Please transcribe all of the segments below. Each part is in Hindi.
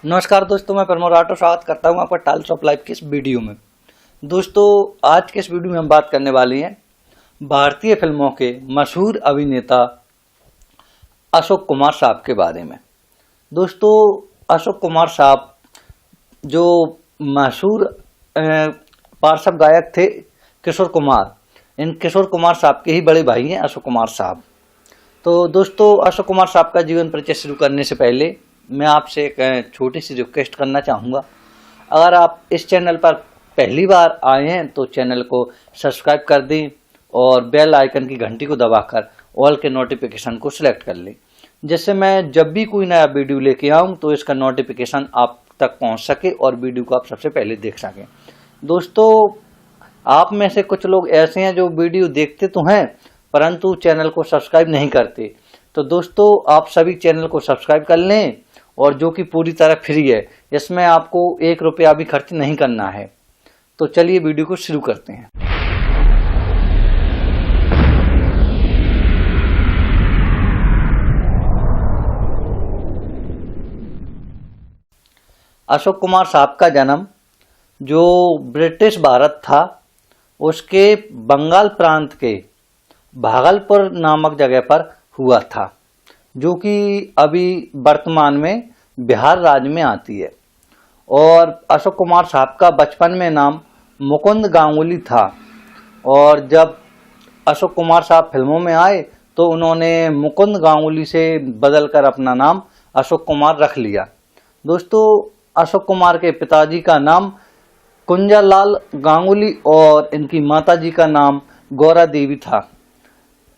नमस्कार दोस्तों, मैं प्रमोद राठौर स्वागत करता हूं आपका टाइल्स ऑफ लाइफ के इस वीडियो में। दोस्तों, आज के इस वीडियो में हम बात करने वाले हैं भारतीय फिल्मों के मशहूर अभिनेता अशोक कुमार साहब के बारे में। दोस्तों, अशोक कुमार साहब जो मशहूर पार्श्व गायक थे किशोर कुमार, इन किशोर कुमार साहब के ही बड़े भाई हैं अशोक कुमार साहब। तो दोस्तों, अशोक कुमार साहब का जीवन परिचय शुरू करने से पहले मैं आपसे एक छोटी सी रिक्वेस्ट करना चाहूँगा। अगर आप इस चैनल पर पहली बार आए हैं तो चैनल को सब्सक्राइब कर दें और बेल आइकन की घंटी को दबाकर ऑल के नोटिफिकेशन को सिलेक्ट कर लें, जिससे मैं जब भी कोई नया वीडियो लेके आऊँ तो इसका नोटिफिकेशन आप तक पहुँच सके और वीडियो को आप सबसे पहले देख सकें। दोस्तों, आप में से कुछ लोग ऐसे हैं जो वीडियो देखते तो हैं परंतु चैनल को सब्सक्राइब नहीं करते। तो दोस्तों, आप सभी चैनल को सब्सक्राइब कर लें, और जो कि पूरी तरह फ्री है, इसमें आपको 1 रुपया भी खर्च नहीं करना है। तो चलिए वीडियो को शुरू करते हैं। अशोक कुमार साहब का जन्म जो ब्रिटिश भारत था उसके बंगाल प्रांत के भागलपुर नामक जगह पर हुआ था, जो कि अभी वर्तमान में बिहार राज्य में आती है। और अशोक कुमार साहब का बचपन में नाम मुकुंद गांगुली था, और जब अशोक कुमार साहब फिल्मों में आए तो उन्होंने मुकुंद गांगुली से बदलकर अपना नाम अशोक कुमार रख लिया। दोस्तों, अशोक कुमार के पिताजी का नाम कुंजालाल गांगुली और इनकी माताजी का नाम गौरा देवी था।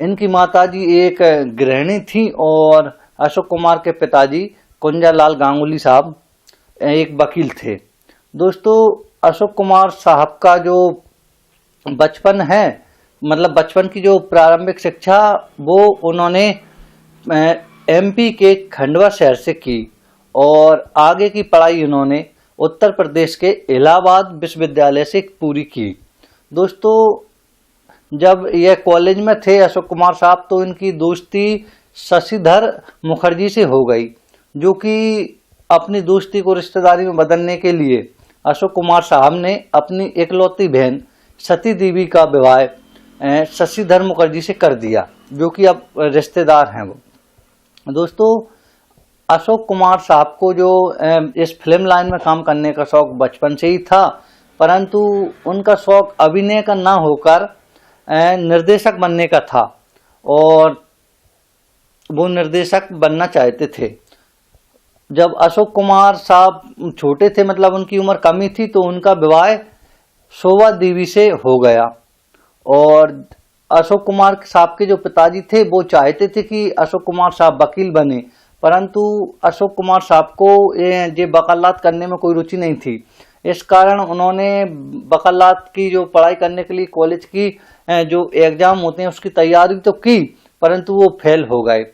इनकी माताजी एक गृहिणी थी और अशोक कुमार के पिताजी कुंजालाल गांगुली साहब एक वकील थे। दोस्तों, अशोक कुमार साहब का जो बचपन है, मतलब बचपन की जो प्रारंभिक शिक्षा, वो उन्होंने एमपी के खंडवा शहर से की और आगे की पढ़ाई उन्होंने उत्तर प्रदेश के इलाहाबाद विश्वविद्यालय से पूरी की। दोस्तों, जब यह कॉलेज में थे अशोक कुमार साहब तो इनकी दोस्ती शशिधर मुखर्जी से हो गई, जो कि अपनी दोस्ती को रिश्तेदारी में बदलने के लिए अशोक कुमार साहब ने अपनी इकलौती बहन सती देवी का विवाह शशिधर मुखर्जी से कर दिया, जो कि अब रिश्तेदार हैं वो। दोस्तों, अशोक कुमार साहब को जो इस फिल्म लाइन में काम करने का शौक बचपन से ही था, परंतु उनका शौक अभिनय का ना होकर निर्देशक बनने का था और वो निर्देशक बनना चाहते थे। जब अशोक कुमार साहब छोटे थे, मतलब उनकी उम्र कम ही थी, तो उनका विवाह शोभा देवी से हो गया। और अशोक कुमार साहब के जो पिताजी थे वो चाहते थे कि अशोक कुमार साहब वकील बने, परंतु अशोक कुमार साहब को ये वकालत करने में कोई रुचि नहीं थी। इस कारण उन्होंने वकालत की जो पढ़ाई करने के लिए कॉलेज की जो एग्जाम होते हैं उसकी तैयारी तो की, परंतु वो फेल हो गए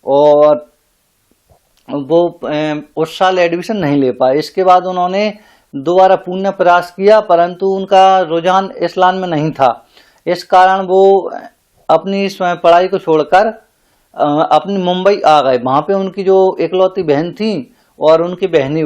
और वो उस साल एडमिशन नहीं ले पाए। इसके बाद उन्होंने दोबारा पुनः प्रयास किया, परंतु उनका रुझान इस लाइन में नहीं था। इस कारण वो अपनी पढ़ाई को छोड़कर अपनी मुंबई आ गए। वहाँ पे उनकी जो इकलौती बहन थी और उनकी बहनी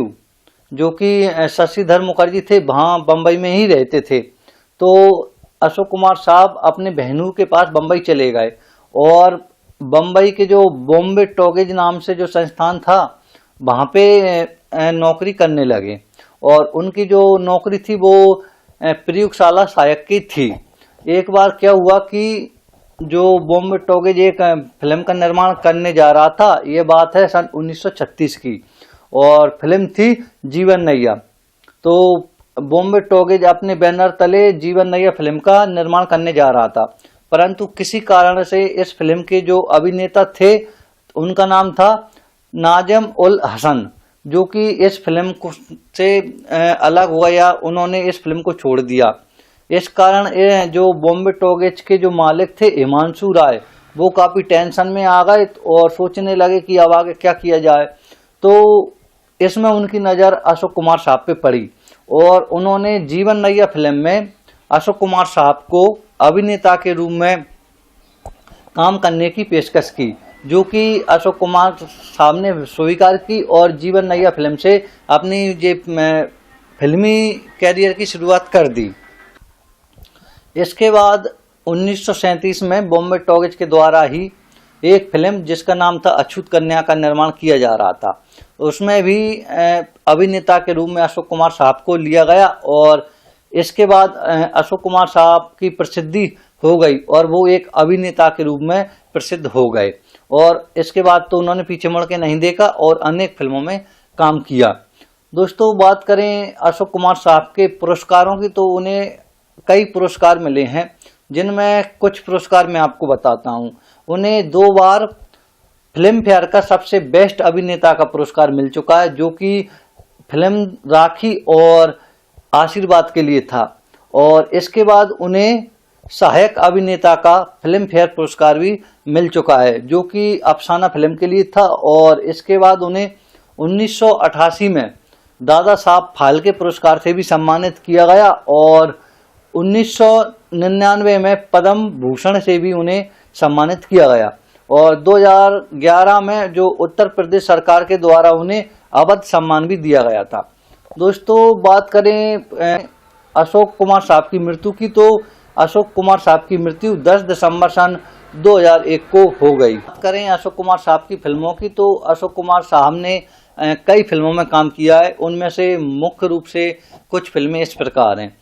जो कि शशिधर मुखर्जी थे, वहाँ बम्बई में ही रहते थे। तो अशोक कुमार साहब अपने बहनों के पास बम्बई चले गए और बम्बई के जो बॉम्बे टॉकीज नाम से जो संस्थान था वहाँ पे नौकरी करने लगे। और उनकी जो नौकरी थी वो प्रयोगशाला सहायक की थी। एक बार क्या हुआ कि जो बॉम्बे टॉकीज एक फिल्म का निर्माण करने जा रहा था, ये बात है सन 1936 की, और फिल्म थी जीवन नैया। तो बॉम्बे टॉकीज अपने बैनर तले जीवन नैया फिल्म का निर्माण करने जा रहा था, परंतु किसी कारण से इस फिल्म के जो अभिनेता थे उनका नाम था नाजिम उल हसन, जो कि इस फिल्म से अलग हो गया, उन्होंने इस फिल्म को छोड़ दिया। इस कारण जो बॉम्बे टॉकीज के जो मालिक थे हिमांशु राय, वो काफी टेंशन में आ गए और सोचने लगे कि अब आगे क्या किया जाए। तो इसमें उनकी नज़र अशोक कुमार साहब पे पड़ी और उन्होंने जीवन नैया फिल्म में अशोक कुमार साहब को अभिनेता के रूप में काम करने की पेशकश की, जो कि अशोक कुमार साहब ने स्वीकार की और जीवन नैया फिल्म से अपनी ये फिल्मी कैरियर की शुरुआत कर दी। इसके बाद 1937 में बॉम्बे टॉकीज के द्वारा ही एक फिल्म जिसका नाम था अछूत कन्या का निर्माण किया जा रहा था। उसमें भी अभिनेता के रूप में अशोक कुमार साहब को लिया गया और इसके बाद अशोक कुमार साहब की प्रसिद्धि हो गई और वो एक अभिनेता के रूप में प्रसिद्ध हो गए और इसके बाद तो उन्होंने पीछे मुड़ के नहीं देखा और अनेक फिल्मों में काम किया। दोस्तों, बात करें अशोक कुमार साहब के पुरस्कारों की तो उन्हें कई पुरस्कार मिले हैं, जिनमें कुछ पुरस्कार मैं आपको बताता हूं। उन्हें 2 बार फिल्म फेयर का सबसे बेस्ट अभिनेता का पुरस्कार मिल चुका है, जो कि फिल्म राखी और आशीर्वाद के लिए था और इसके बाद उन्हें सहायक अभिनेता का फिल्म फेयर पुरस्कार भी मिल चुका है, जो कि अफसाना फिल्म के लिए था और इसके बाद उन्हें 1988 में दादा साहब फाल्के पुरस्कार से भी सम्मानित किया गया और 1999 में पद्म भूषण से भी उन्हें सम्मानित किया गया और 2011 में जो उत्तर प्रदेश सरकार के द्वारा उन्हें अवध सम्मान भी दिया गया था। दोस्तों, बात करें अशोक कुमार साहब की मृत्यु की तो अशोक कुमार साहब की मृत्यु 10 दिसंबर सन 2001 को हो गई। बात करें अशोक कुमार साहब की फिल्मों की तो अशोक कुमार साहब ने कई फिल्मों में काम किया है। उनमें से मुख्य रूप से कुछ फिल्में इस प्रकार हैं।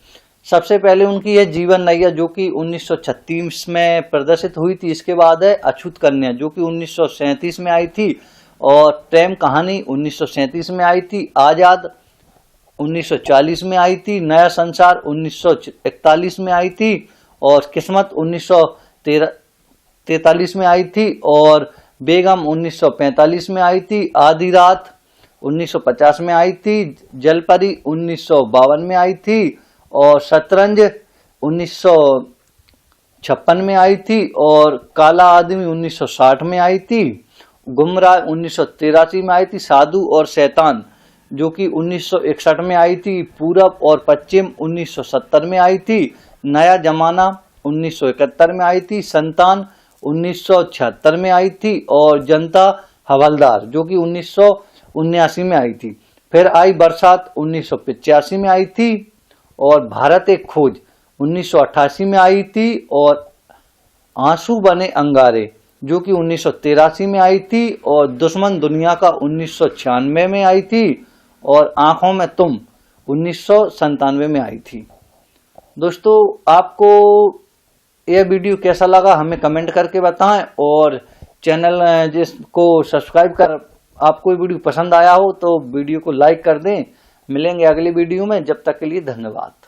सबसे पहले उनकी है जीवन नैया, जो कि 1936 में प्रदर्शित हुई थी। इसके बाद है अछूत कन्या, जो कि 1937 में आई थी और प्रेम कहानी 1937 में आई थी। आजाद 1940 में आई थी। नया संसार 1941 में आई थी और किस्मत 1943 में आई थी और बेगम 1945 में आई थी। आधी रात 1950 में आई थी। जलपरी 1952 में आई थी और शतरंज 1956 में आई थी और काला आदमी 1960 में आई थी। गुमराह 1983 में आई थी। साधु और शैतान, जो कि 1961 में आई थी। पूरब और पश्चिम 1970 में आई थी। नया जमाना 1971 में आई थी। संतान 1976 में आई थी और जनता हवलदार, जो कि 1979 में आई थी। फिर आई बरसात 1985 में आई थी और भारत एक खोज 1988 में आई थी और आंसू बने अंगारे, जो कि 1983 में आई थी और दुश्मन दुनिया का 1996 में आई थी और आंखों में तुम 1997 में आई थी। दोस्तों, आपको यह वीडियो कैसा लगा हमें कमेंट करके बताएं और चैनल जिसको सब्सक्राइब कर आपको वीडियो पसंद आया हो तो वीडियो को लाइक कर दें। मिलेंगे अगली वीडियो में, जब तक के लिए धन्यवाद।